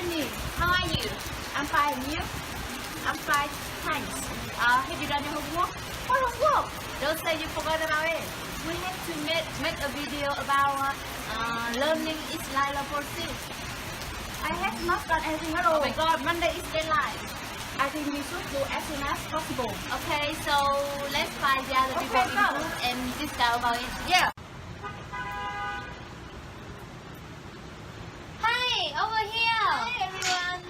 Jenny. How are you? I'm fine. You? I'm fine. Thanks. Have you done your homework? What homework? Don't say you forgot about it. We have to make a video about learning is like a process. I have not done anything at all. Oh my God, Monday is deadline. I think we should do as soon as possible. Okay, so let's find the other people in the group and discuss about it. Yeah. Hi, over here. Hi, everyone.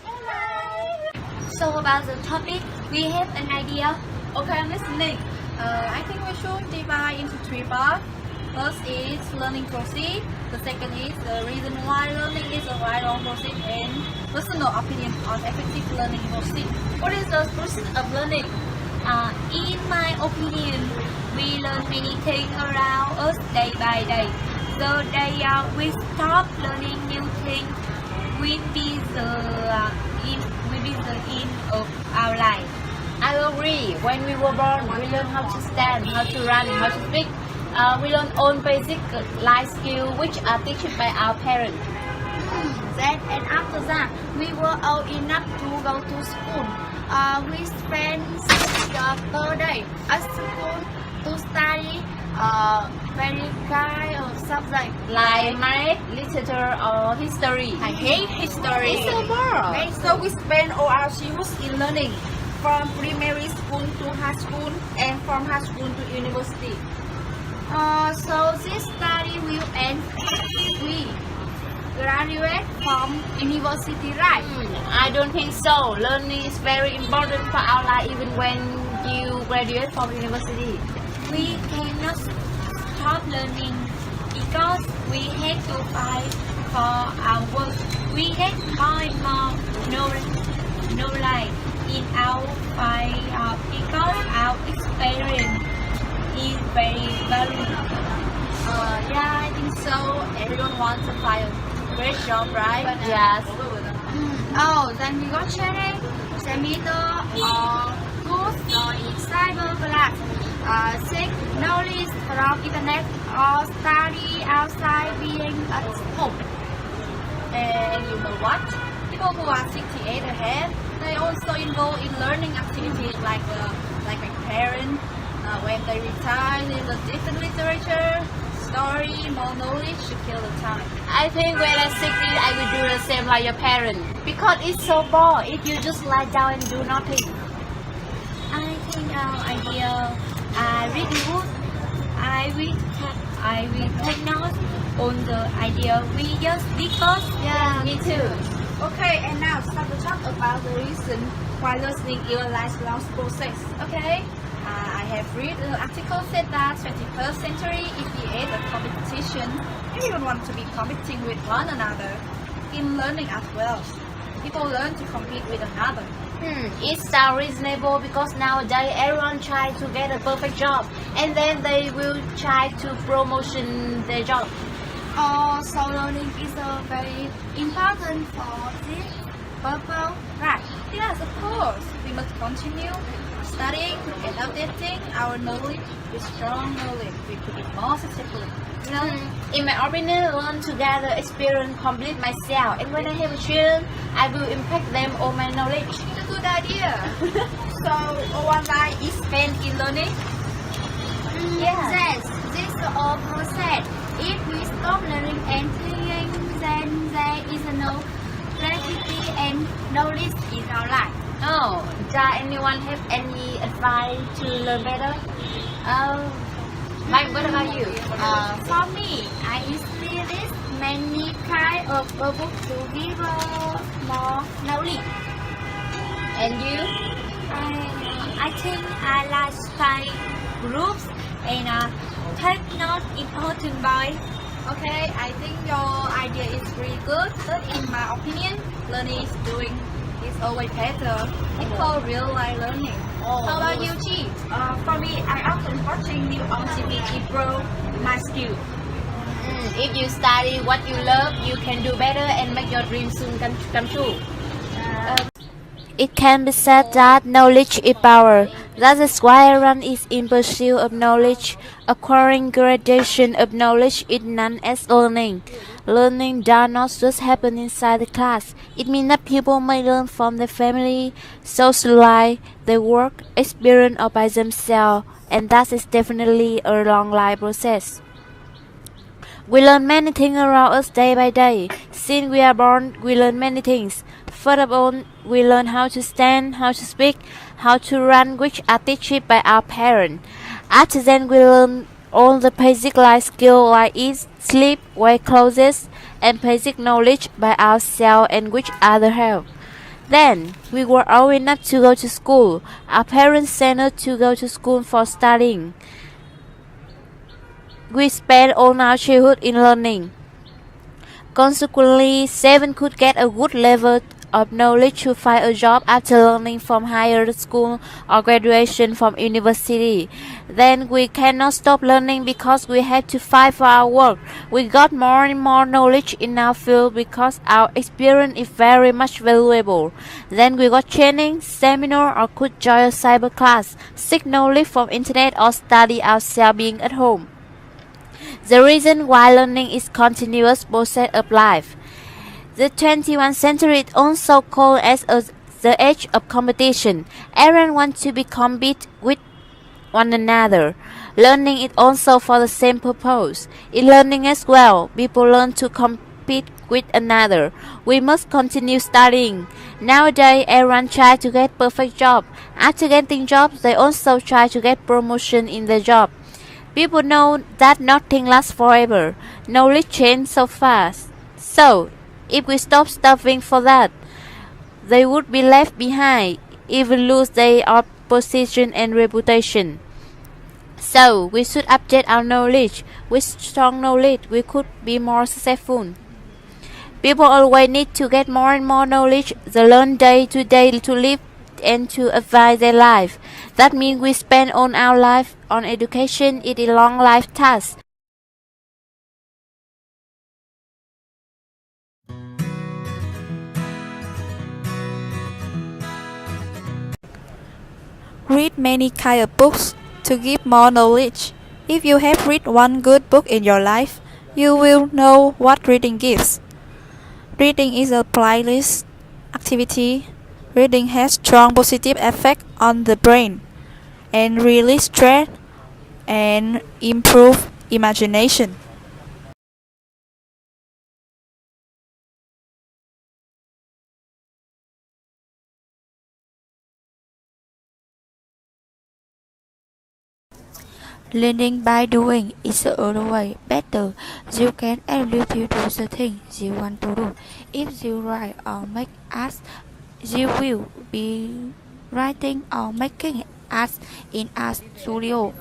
Hello. So about the topic, we have an idea. Okay, I'm listening. I think we should divide into three parts. First is learning process. The second is the reason why learning is a right wrong process, and personal opinion on effective learning process. What is the process of learning? In my opinion, we learn many things around us day by day. The day we stop learning new things will be the end of our life. I agree. When we were born, we learn how to stand, how to run, how to speak. We learn all basic life skills which are taught by our parents. Then and after that, we were old enough to go to school. We spent 6 hours per day at school to study very kind of subjects like math, literature, or history. I hate history. It's so boring. So we spend all our years in learning, from primary school to high school, and from high school to university. So this study will end we graduate from university, right? I don't think so. Learning is very important for our life even when you graduate from university. We cannot stop learning because we have to fight for our work. We have find more knowledge in our fight because our experience is very valuable. Yeah, I think so. Everyone wants to find a great job, right? Yes. Oh, then we got training, seminar, or course in cyber class. Seek knowledge from internet or study outside being at home. And you know what? People who are 68 ahead, they also involve in learning activities like my parents. When they retire, they learn different literature, story, more knowledge to kill the time. I think when I'm 60, I will do the same like your parents because it's so boring if you just lie down and do nothing. I think our idea are really good. I will take notes on the idea we just discussed. Yeah, me too. Okay, and now start to talk about the reason why learning is a lifelong process. Okay. I have read an article said that 21st century is the age of competition. Everyone wants to be competing with one another in learning as well. People learn to compete with another. It sounds reasonable because nowadays everyone tries to get a perfect job and then they will try to promotion their job. So learning is very important for this purpose, right? Yes, of course. We must continue studying and updating our knowledge with strong knowledge. We could be more successful. In my opinion, learn together, experience, complete myself, and when I have a children, I will impact them on my knowledge. It's a good idea. So one life is spent in learning. Yes, this is all process. If we stop learning and thinking, then there is no creativity and knowledge in our life. Oh, does anyone have any advice to learn better? Like what about you? For me, I experience many kind of books to give more knowledge. And you? I think I like study groups and take notes important by. Okay, I think your idea is really good. But in my opinion, learning is always better. It's called real life learning. How about you, Chi? For me, I often watching new on TV to grow my skill. If you study what you love, you can do better and make your dreams soon come true. It can be said that knowledge is power. That is why everyone is in pursuit of knowledge. Acquiring gradation of knowledge is known as learning. Learning does not just happen inside the class. It means that people may learn from their family, social life, their work, experience, or by themselves, and that is definitely a long life process. We learn many things around us day by day. Since we are born, we learn many things. First of all, we learn how to stand, how to speak, how to run, which are taught by our parents. After that, we learn all the basic life skills like eat, sleep, wear clothes, and basic knowledge by ourselves and which other help. Then, we were old enough to go to school. Our parents sent us to go to school for studying. We spent all our childhood in learning. Consequently, 7 could get a good level of knowledge to find a job after learning from higher school or graduation from university. Then we cannot stop learning because we have to fight for our work. We got more and more knowledge in our field because our experience is very much valuable. Then we got training, seminar, or could join a cyber class, seek knowledge from internet, or study ourselves being at home. The reason why learning is continuous process of life. The 21st century is also called as the age of competition. Everyone wants to be compete with one another. Learning is also for the same purpose. In learning as well, people learn to compete with another. We must continue studying. Nowadays, everyone tries to get perfect job. After getting jobs, they also try to get promotion in their job. People know that nothing lasts forever. Knowledge changes so fast. So, if we stop studying for that, they would be left behind, even lose their position and reputation. So, we should update our knowledge. With strong knowledge, we could be more successful. People always need to get more and more knowledge. They learn day to day to live and to advance their life. That means we spend all our life on education. It is a long life task. Read many kind of books to give more knowledge. If you have read one good book in your life, you will know what reading gives. Reading is a playlist activity. Reading has strong positive effect on the brain and release stress and improve imagination. Learning by doing is always better. You can ability to do the thing you want to do. If you write or make art, you will be writing or making art in art studio.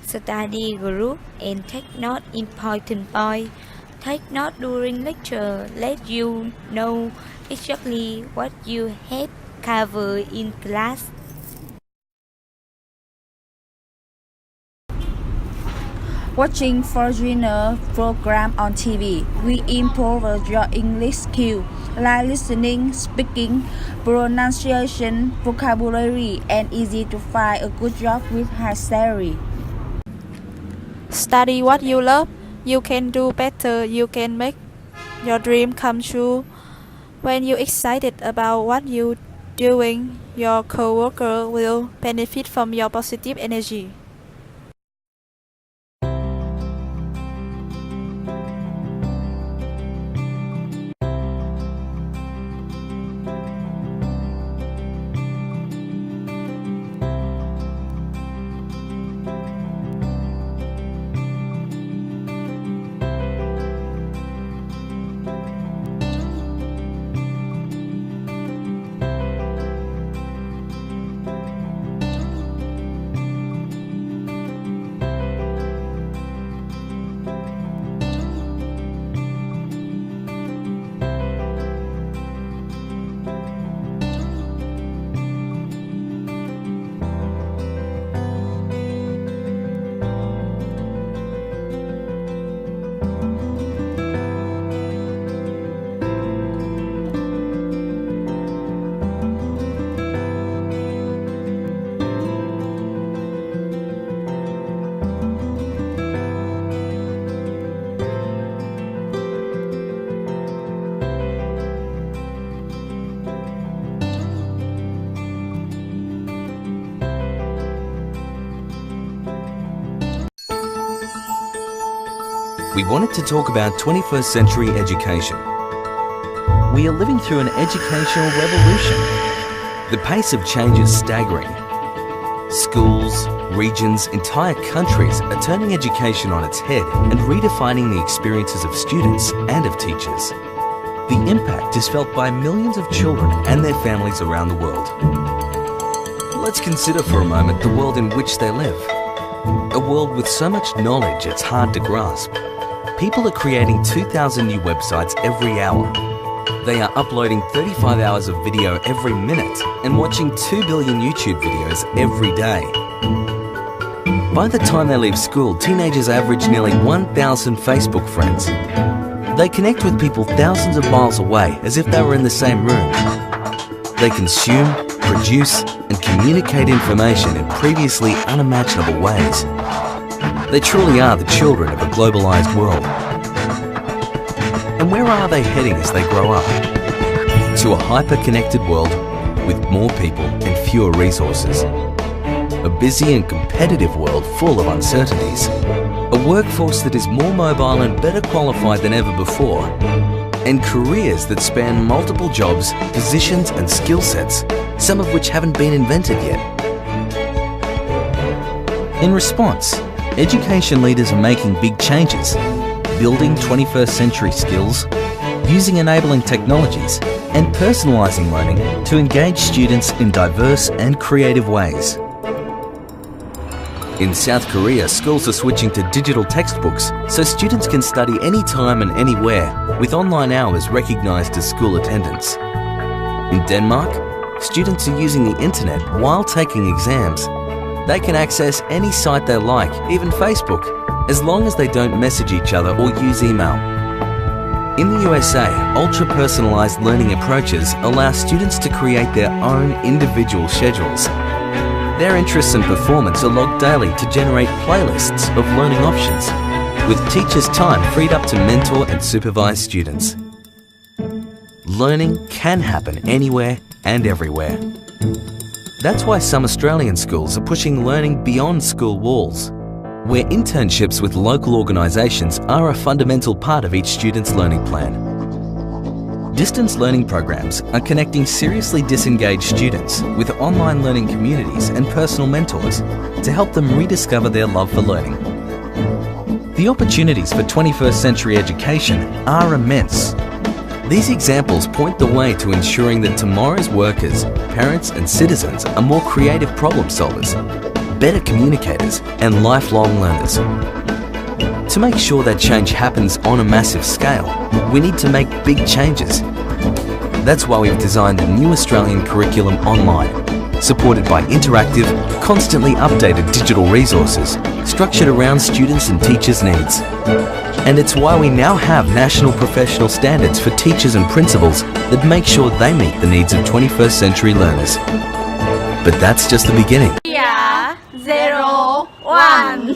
Study group and take note important point. Take note during lecture. Let you know exactly what you have covered in class. Watching foreigner program on TV, we improve your English skill, like listening, speaking, pronunciation, vocabulary, and easy to find a good job with high salary. Study what you love. You can do better. You can make your dream come true. When you're excited about what you're doing, your coworker will benefit from your positive energy. we wanted to talk about 21st century education. We are living through an educational revolution. The pace of change is staggering. Schools, regions, entire countries are turning education on its head and redefining the experiences of students and of teachers. The impact is felt by millions of children and their families around the world. Let's consider for a moment the world in which they live. A world with so much knowledge it's hard to grasp. People are creating 2,000 new websites every hour. They are uploading 35 hours of video every minute and watching 2 billion YouTube videos every day. By the time they leave school, teenagers average nearly 1,000 Facebook friends. They connect with people thousands of miles away as if they were in the same room. They consume, produce, and communicate information in previously unimaginable ways. They truly are the children of a globalized world. And where are they heading as they grow up? To a hyper-connected world with more people and fewer resources. A busy and competitive world full of uncertainties. A workforce that is more mobile and better qualified than ever before. And careers that span multiple jobs, positions and skill sets, some of which haven't been invented yet. In response, education leaders are making big changes, building 21st century skills, using enabling technologies, and personalising learning to engage students in diverse and creative ways. In South Korea, schools are switching to digital textbooks so students can study anytime and anywhere, with online hours recognised as school attendance. In Denmark, students are using the internet while taking exams. They can access any site they like, even Facebook, as long as they don't message each other or use email. In the USA, ultra-personalised learning approaches allow students to create their own individual schedules. Their interests and performance are logged daily to generate playlists of learning options, with teachers' time freed up to mentor and supervise students. Learning can happen anywhere and everywhere. That's why some Australian schools are pushing learning beyond school walls, where internships with local organisations are a fundamental part of each student's learning plan. Distance learning programs are connecting seriously disengaged students with online learning communities and personal mentors to help them rediscover their love for learning. The opportunities for 21st century education are immense. These examples point the way to ensuring that tomorrow's workers, parents and citizens are more creative problem solvers, better communicators and lifelong learners. To make sure that change happens on a massive scale, we need to make big changes. That's why we've designed the new Australian curriculum online, supported by interactive, constantly updated digital resources, structured around students' and teachers' needs. And it's why we now have national professional standards for teachers and principals that make sure they meet the needs of 21st century learners. But that's just the beginning. We are 01.